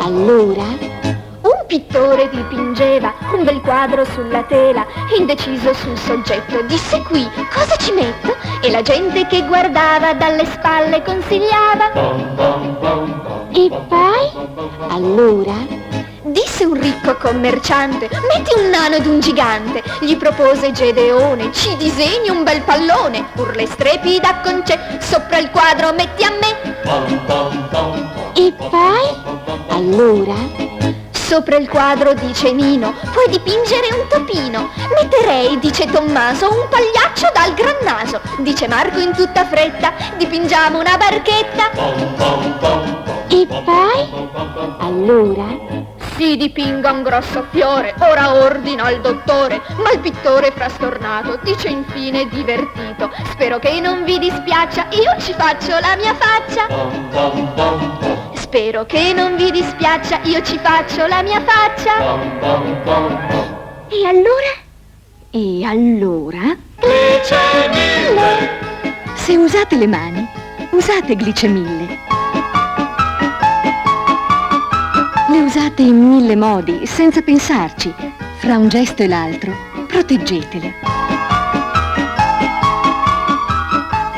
Allora? Un pittore dipingeva un bel quadro sulla tela, indeciso sul soggetto, disse qui, cosa ci metto? E la gente che guardava dalle spalle consigliava. E poi? Allora? Disse un ricco commerciante, metti un nano ed un gigante. Gli propose Gedeone, ci disegni un bel pallone. Urla e strepi da concè, sopra il quadro metti a me. E poi? Allora? Sopra il quadro, dice Nino, puoi dipingere un topino. Metterei, dice Tommaso, un pagliaccio dal gran naso. Dice Marco in tutta fretta, dipingiamo una barchetta. E poi? Allora? Si dipinga un grosso fiore, ora ordina al dottore. Ma il pittore frastornato dice infine divertito, spero che non vi dispiaccia, io ci faccio la mia faccia. Spero che non vi dispiaccia, io ci faccio la mia faccia. E allora? E allora? Glicemille! Se usate le mani, usate glicemille. Le usate in 1000 modi, senza pensarci. Fra un gesto e l'altro, proteggetele.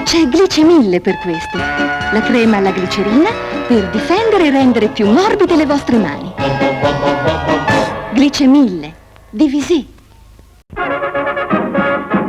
C'è Glicemille per questo. La crema alla glicerina per difendere e rendere più morbide le vostre mani. Glicemille, di Visé.